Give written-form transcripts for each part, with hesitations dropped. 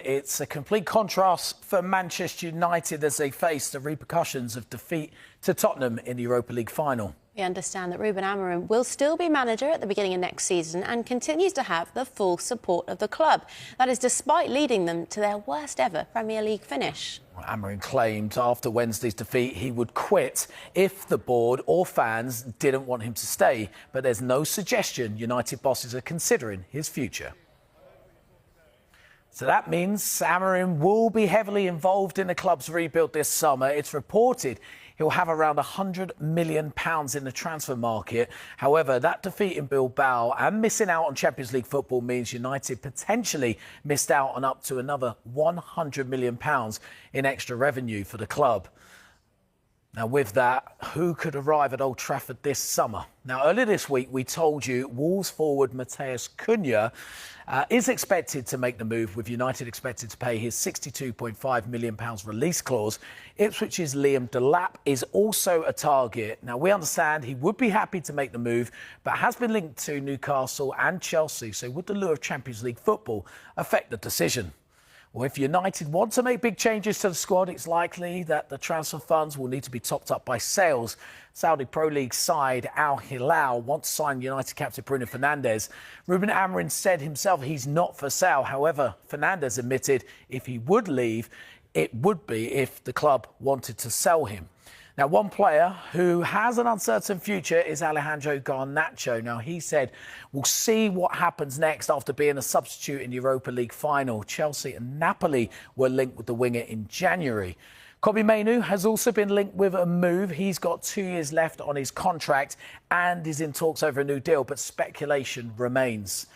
It's a complete contrast for Manchester United as they face the repercussions of defeat to Tottenham in the Europa League final. We understand that Ruben Amorim will still be manager at the beginning of next season and continues to have the full support of the club. That is despite leading them to their worst ever Premier League finish. Amorim claimed after Wednesday's defeat he would quit if the board or fans didn't want him to stay. But there's no suggestion United bosses are considering his future. So that means Amorim will be heavily involved in the club's rebuild this summer. It's reported he'll have around £100 million in the transfer market. However, that defeat in Bilbao and missing out on Champions League football means United potentially missed out on up to another £100 million in extra revenue for the club. Now, with that, who could arrive at Old Trafford this summer? Now, earlier this week, we told you Wolves forward Matheus Cunha is expected to make the move, with United expected to pay his £62.5 million release clause. Ipswich's Liam Delap is also a target. Now, we understand he would be happy to make the move, but has been linked to Newcastle and Chelsea. So would the lure of Champions League football affect the decision? Well, if United want to make big changes to the squad, it's likely that the transfer funds will need to be topped up by sales. Saudi Pro League side Al Hilal wants to sign United captain Bruno Fernandes. Ruben Amorim said himself he's not for sale. However, Fernandes admitted if he would leave, it would be if the club wanted to sell him. Now, one player who has an uncertain future is Alejandro Garnacho. Now, he said, we'll see what happens next after being a substitute in the Europa League final. Chelsea and Napoli were linked with the winger in January. Kobbie Mainoo has also been linked with a move. He's got 2 years left on his contract and is in talks over a new deal, but speculation remains.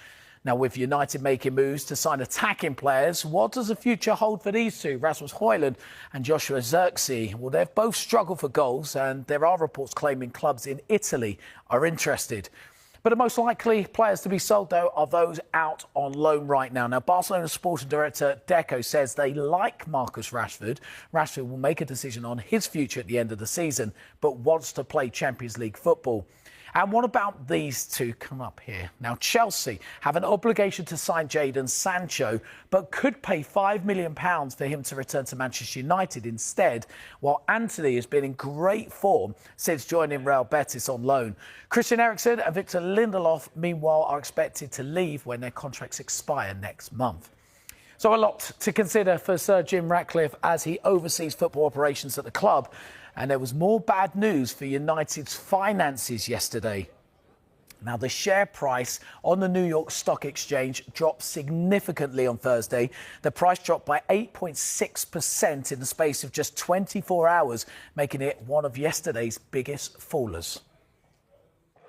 Now, with United making moves to sign attacking players, what does the future hold for these two, Rasmus Højlund and Joshua Zirkzee? Well, they've both struggled for goals, and there are reports claiming clubs in Italy are interested. But the most likely players to be sold, though, are those out on loan right now. Now, Barcelona sporting director Deco says they like Marcus Rashford. Rashford will make a decision on his future at the end of the season, but wants to play Champions League football. And what about these two? Come up here. Now, Chelsea have an obligation to sign Jadon Sancho, but could pay £5 million for him to return to Manchester United instead, while Antony has been in great form since joining Real Betis on loan. Christian Eriksen and Victor Lindelof, meanwhile, are expected to leave when their contracts expire next month. So a lot to consider for Sir Jim Ratcliffe as he oversees football operations at the club. And there was more bad news for United's finances yesterday. Now, the share price on the New York Stock Exchange dropped significantly on Thursday. The price dropped by 8.6% in the space of just 24 hours, making it one of yesterday's biggest fallers.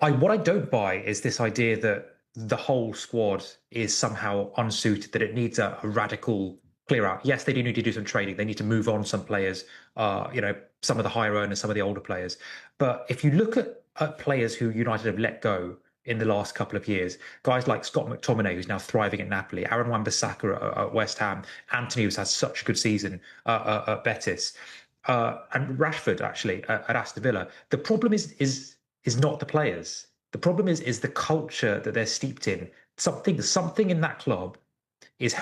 What I don't buy is this idea that the whole squad is somehow unsuited, that it needs a radical clear out. Yes, they do need to do some trading. They need to move on some players, some of the higher earners, some of the older players. But if you look at players who United have let go in the last couple of years, guys like Scott McTominay, who's now thriving at Napoli, Aaron Wan-Bissaka at West Ham, Antony, who's had such a good season at Betis, and Rashford, actually, at Aston Villa. The problem is not the players. The problem is the culture that they're steeped in. Something in that club is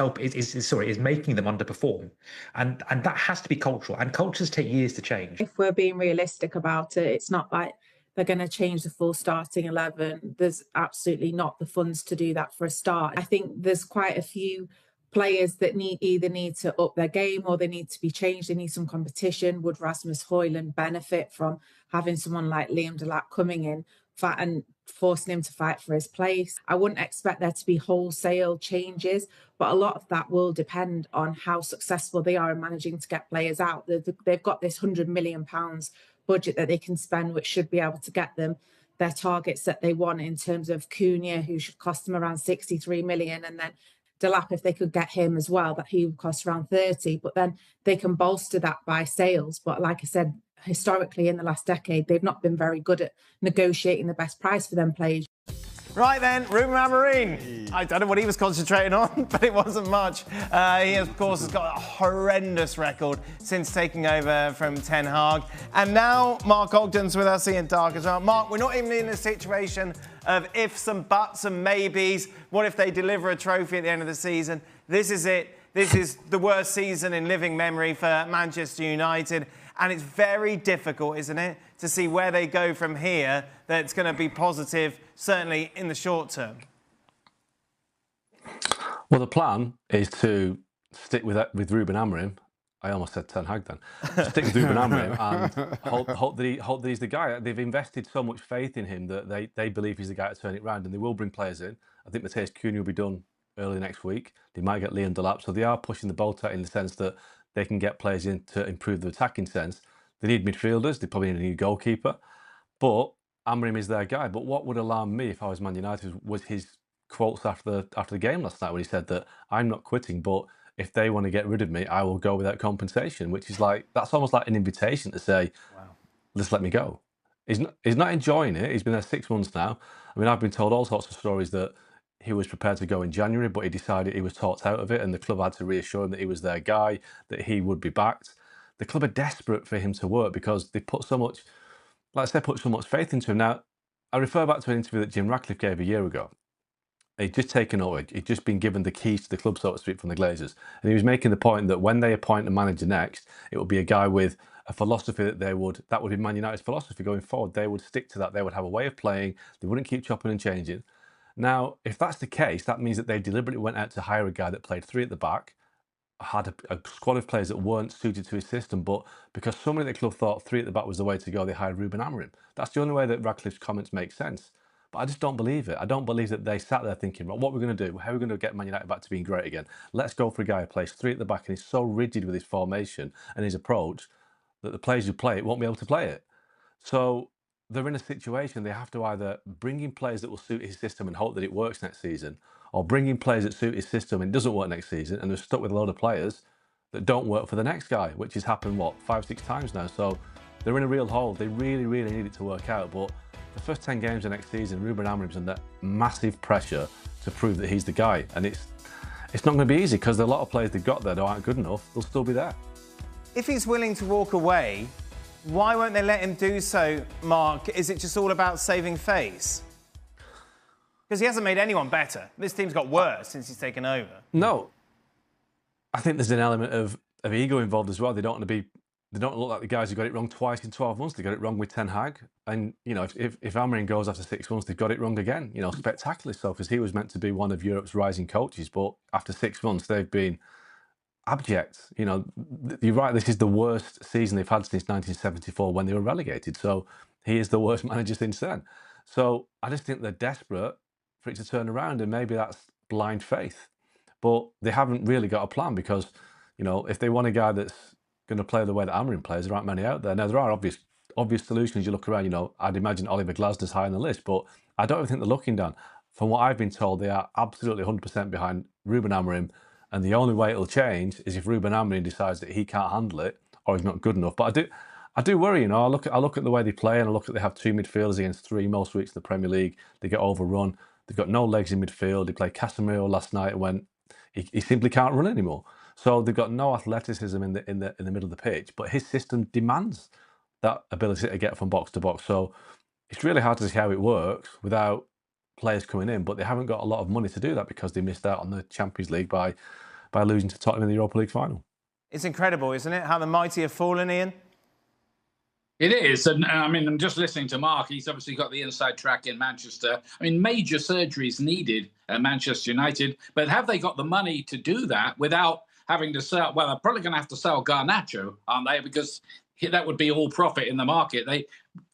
making them underperform, and that has to be cultural, and cultures take years to change. If we're being realistic about it, it's not like they're going to change the full starting 11. There's absolutely not the funds to do that for a start. I think there's quite a few players that either need to up their game or they need to be changed. They need some competition. Would Rasmus Højlund benefit from having someone like Liam Delap coming in and forcing him to fight for his place? I wouldn't expect there to be wholesale changes, but a lot of that will depend on how successful they are in managing to get players out. They've got this £100 million budget that they can spend, which should be able to get them their targets that they want in terms of Cunha, who should cost them around 63 million, and then Delap, if they could get him as well, that he would cost around 30, but then they can bolster that by sales. But like I said, historically in the last decade, they've not been very good at negotiating the best price for them players. Right then, Ruben Amorim. I don't know what he was concentrating on, but it wasn't much. He, of course, has got a horrendous record since taking over from Ten Hag. And now Mark Ogden's with us, Ian Dark as well. Mark, we're not even in a situation of ifs and buts and maybes. What if they deliver a trophy at the end of the season? This is it. this is the worst season in living memory for Manchester United. And it's very difficult, isn't it, to see where they go from here that's going to be positive, certainly in the short term. Well, the plan is to stick with Ruben Amorim. I almost said Ten Hag then. Stick with Ruben Amorim and hope that he's the guy. They've invested so much faith in him that they believe he's the guy to turn it round, and they will bring players in. I think Matthias Cunha will be done early next week. They might get Leon Delap, so they are pushing the boat out in the sense that they can get players in to improve the attacking sense. They need midfielders. They probably need a new goalkeeper, but Amorim is their guy. But what would alarm me if I was Man United was his quotes after the game last night when he said that I'm not quitting, but if they want to get rid of me, I will go without compensation, which is like, that's almost like an invitation to say, wow, just let me go. He's not enjoying it. He's been there 6 months now. I mean, I've been told all sorts of stories that he was prepared to go in January, but he decided he was talked out of it, and the club had to reassure him that he was their guy, that he would be backed. The club are desperate for him to work because they put so much, like I said, put so much faith into him. Now, I refer back to an interview that Jim Ratcliffe gave a year ago. He'd just taken over. He'd just been given the keys to the club, so to speak, from the Glazers. And he was making the point that when they appoint a manager next, it would be a guy with a philosophy that would be Man United's philosophy going forward. They would stick to that. They would have a way of playing. They wouldn't keep chopping and changing. Now, if that's the case, that means that they deliberately went out to hire a guy that played three at the back, had a squad of players that weren't suited to his system, but because somebody at the club thought three at the back was the way to go, they hired Ruben Amorim. That's the only way that Radcliffe's comments make sense. But I just don't believe it. I don't believe that they sat there thinking, right, what we're going to do? How are we going to get Man United back to being great again? Let's go for a guy who plays three at the back and is so rigid with his formation and his approach that the players who play it won't be able to play it. So they're in a situation they have to either bring in players that will suit his system and hope that it works next season, or bring in players that suit his system and it doesn't work next season, and they're stuck with a load of players that don't work for the next guy, which has happened, 5-6 times now. So they're in a real hole. They really, really need it to work out. But the first 10 games of next season, Ruben Amorim's under massive pressure to prove that he's the guy. And it's not going to be easy because there are a lot of players they've got there that aren't good enough. They'll still be there. If he's willing to walk away, why won't they let him do so, Mark? Is it just all about saving face? Because he hasn't made anyone better. This team's got worse since he's taken over. No. I think there's an element of ego involved as well. They don't look like the guys who got it wrong twice in 12 months. They got it wrong with Ten Hag. And, you know, if Amorim goes after 6 months, they've got it wrong again. You know, spectacularly so, because he was meant to be one of Europe's rising coaches. But after 6 months, they've been abject. You know, you're right, this is the worst season they've had since 1974 when they were relegated. So he is the worst manager since then. So I just think they're desperate for it to turn around, and maybe that's blind faith. But they haven't really got a plan because, you know, if they want a guy that's going to play the way that Amorim plays, there aren't many out there. Now, there are obvious solutions. You look around, you know, I'd imagine Oliver Glasner's high on the list, but I don't even think they're looking down. From what I've been told, they are absolutely 100% behind Ruben Amorim, and the only way it'll change is if Ruben Amorim decides that he can't handle it or he's not good enough. But I do worry, you know. I look at the way they play, and I look at they have two midfielders against three most weeks in the Premier League. They get overrun. They've got no legs in midfield. They played Casemiro last night when he simply can't run anymore. So they've got no athleticism in the middle of the pitch, but his system demands that ability to get from box to box. So it's really hard to see how it works without players coming in, but they haven't got a lot of money to do that because they missed out on the Champions League by losing to Tottenham in the Europa League final. It's incredible, isn't it, how the mighty have fallen, Ian? It is, and I mean, I'm just listening to Mark. He's obviously got the inside track in Manchester. I mean, major surgeries needed at Manchester United, but have they got the money to do that without having to sell? Well, they're probably going to have to sell Garnacho, aren't they? Because that would be all profit in the market.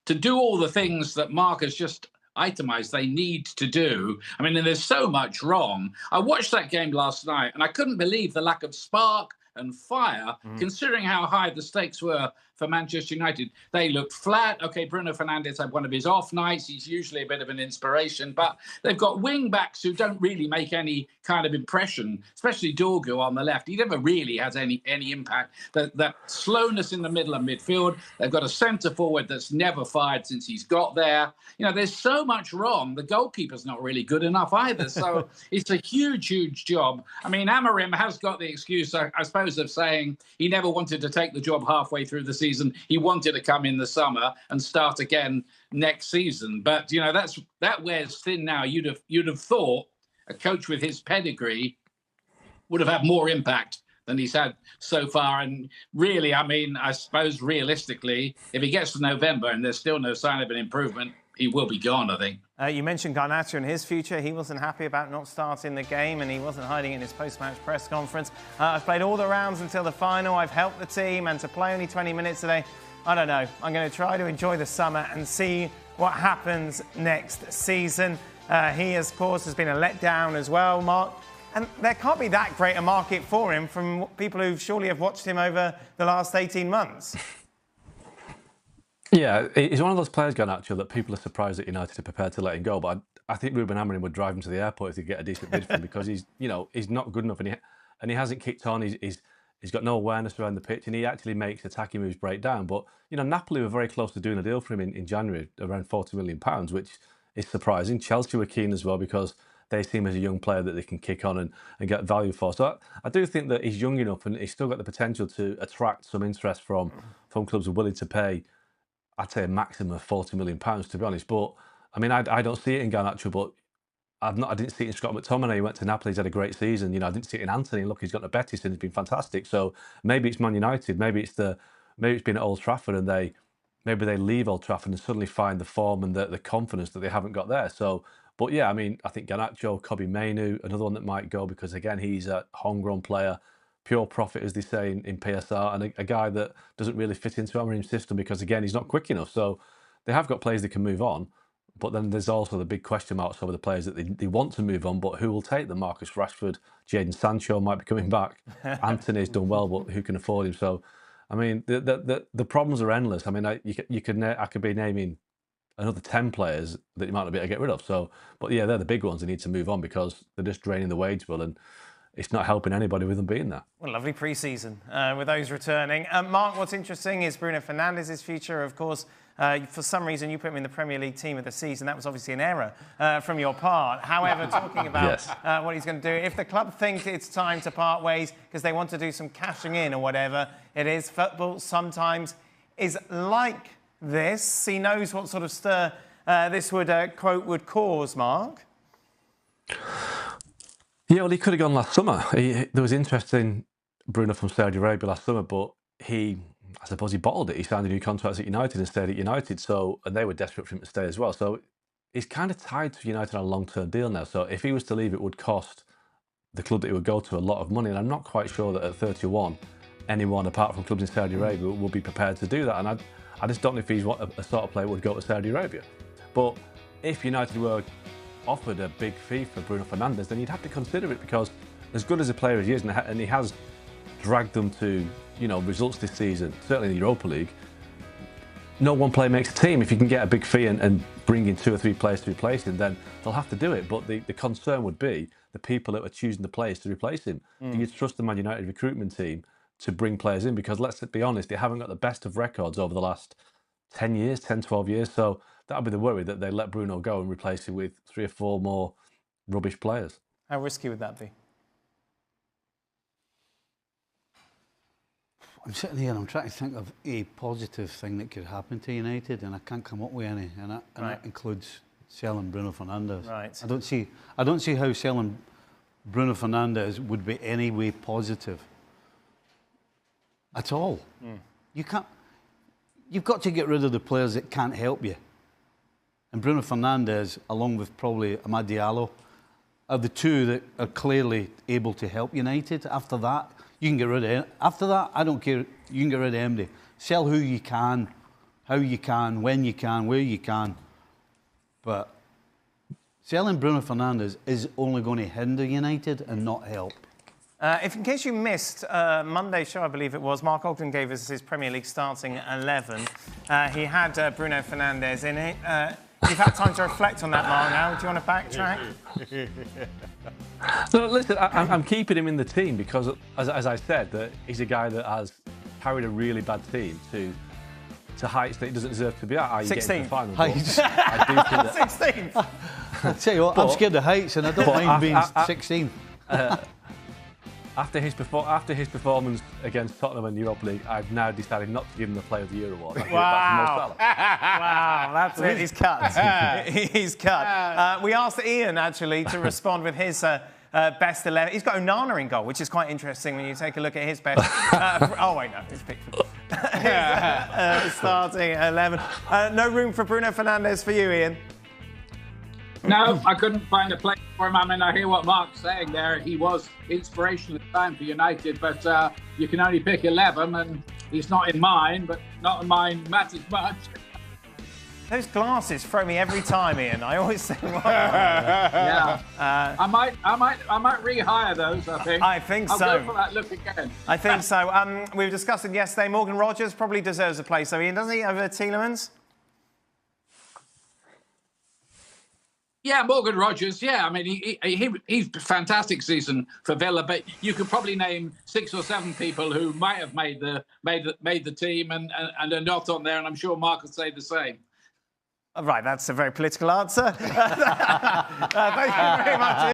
To do all the things that Mark has just itemized, they need to do. I mean, and there's so much wrong. I watched that game last night, and I couldn't believe the lack of spark and fire, considering how high the stakes were for Manchester United. They looked flat. Okay, Bruno Fernandes had one of his off nights. He's usually a bit of an inspiration, but they've got wing backs who don't really make any kind of impression, especially Dorgu on the left. He never really has any impact. That slowness in the middle of midfield. They've got a centre forward that's never fired since he's got there. You know, there's so much wrong. The goalkeeper's not really good enough either. So it's a huge, huge job. I mean, Amorim has got the excuse, I suppose, of saying he never wanted to take the job halfway through the season. He wanted to come in the summer and start again next season. But, you know, that wears thin now. You'd have thought a coach with his pedigree would have had more impact than he's had so far. And really, I mean, I suppose realistically, if he gets to November and there's still no sign of an improvement, he will be gone, I think. You mentioned Garnacho and his future. He wasn't happy about not starting the game, and he wasn't hiding in his post-match press conference. I've played all the rounds until the final. I've helped the team, and to play only 20 minutes today, I don't know. I'm going to try to enjoy the summer and see what happens next season. He, of course, has been a letdown as well, Mark. And there can't be that great a market for him from people who surely have watched him over the last 18 months. Yeah, he's one of those players, Garnacho, that people are surprised that United are prepared to let him go. But I think Ruben Amorim would drive him to the airport if he could get a decent bid for him because he's not good enough and he hasn't kicked on. He's got no awareness around the pitch and he actually makes attacking moves break down. But Napoli were very close to doing a deal for him in January, around £40 million, which is surprising. Chelsea were keen as well because they see him as a young player that they can kick on and get value for. So I do think that he's young enough and he's still got the potential to attract some interest from clubs who are willing to pay, I'd say, a maximum of £40 million, to be honest. But I mean, I don't see it in Garnacho, but I didn't see it in Scott McTominay. He went to Napoli, he's had a great season. I didn't see it in Anthony. Look, he's got to Betis and he's been fantastic. So maybe it's Man United, maybe it's been at Old Trafford and maybe they leave Old Trafford and suddenly find the form and the confidence that they haven't got there. So. But yeah, I mean, I think Garnacho, Kobbie Mainoo, another one that might go because, again, he's a homegrown player, pure profit, as they say in PSR, and a guy that doesn't really fit into Amorim's system because, again, he's not quick enough. So they have got players that can move on, but then there's also the big question marks over the players that they want to move on, but who will take them? Marcus Rashford, Jadon Sancho might be coming back. Anthony's done well, but who can afford him? So, I mean, the problems are endless. I mean, I could be naming another 10 players that you might not be able to get rid of. So, but yeah, they're the big ones they need to move on because they're just draining the wage bill and it's not helping anybody with them being there. Well, lovely pre-season with those returning. Mark, what's interesting is Bruno Fernandes's future. Of course, for some reason you put him in the Premier League team of the season. That was obviously an error from your part. However, talking about what he's going to do, if the club think it's time to part ways because they want to do some cashing in or whatever it is, football sometimes is like this. He knows what sort of stir this would cause, Mark. Yeah, well, he could have gone last summer. There was interest in Bruno from Saudi Arabia last summer, but I suppose he bottled it. He signed a new contract at United and stayed at United, and they were desperate for him to stay as well. So he's kind of tied to United on a long-term deal now. So if he was to leave, it would cost the club that he would go to a lot of money. And I'm not quite sure that at 31, anyone apart from clubs in Saudi Arabia will be prepared to do that. And I just don't know if he's a sort of player who would go to Saudi Arabia. But if United were offered a big fee for Bruno Fernandes, then you'd have to consider it because as good as a player as he is, and he has dragged them to results this season, certainly in the Europa League, no one player makes a team. If you can get a big fee and bring in 2 or 3 players to replace him, then they'll have to do it. But the concern would be the people that are choosing the players to replace him. Do you trust the Man United recruitment team to bring players in? Because let's be honest, they haven't got the best of records over the last 10 years, 10, 12 years. So that would be the worry, that they let Bruno go and replace him with 3 or 4 more rubbish players. How risky would that be? I'm sitting here and I'm trying to think of a positive thing that could happen to United, and I can't come up with any, and that includes selling Bruno Fernandes. Right. I don't see how selling Bruno Fernandes would be any way positive at all. You can't. You've got to get rid of the players that can't help you. And Bruno Fernandes, along with probably Amad Diallo, are the 2 that are clearly able to help United. After that, you can get rid of it. After that, I don't care. You can get rid of anybody. Sell who you can, how you can, when you can, where you can. But selling Bruno Fernandes is only going to hinder United and not help. If in case you missed Monday's show, I believe it was, Mark Ogden gave us his Premier League starting 11. He had Bruno Fernandes in it. You've had time to reflect on that, Mark, now. Do you want to backtrack? So listen, I'm keeping him in the team because, as I said, that he's a guy that has carried a really bad team to heights that he doesn't deserve to be at. 16. Heights. I do think that 16. I tell you what, I'm scared of heights, and I don't mind being 16. After his performance against Tottenham in the Europa League, I've now decided not to give him the Player of the Year award. Wow, that's it. He's cut. He's cut. We asked Ian actually to respond with his best 11. He's got Onana in goal, which is quite interesting when you take a look at his best. Oh, wait, no, it's Pickford. Starting 11. No room for Bruno Fernandes for you, Ian. No, I couldn't find a place for him. I mean, I hear what Mark's saying there. He was inspirational at the time for United, but you can only pick 11, and he's not in mine, but not in mine matters much. Those glasses throw me every time, Ian. I always think, well, yeah. I might rehire those, I think. I think so. I'll go for that look again. I think so. We were discussing yesterday, Morgan Rogers probably deserves a place, though, Ian, doesn't he, over Tielemans? Yeah, Morgan Rogers. Yeah, I mean, he's a fantastic season for Villa, but you could probably name 6 or 7 people who might have made the team and are not on there, and I'm sure Mark would say the same. Right, that's a very political answer. Thank you very much.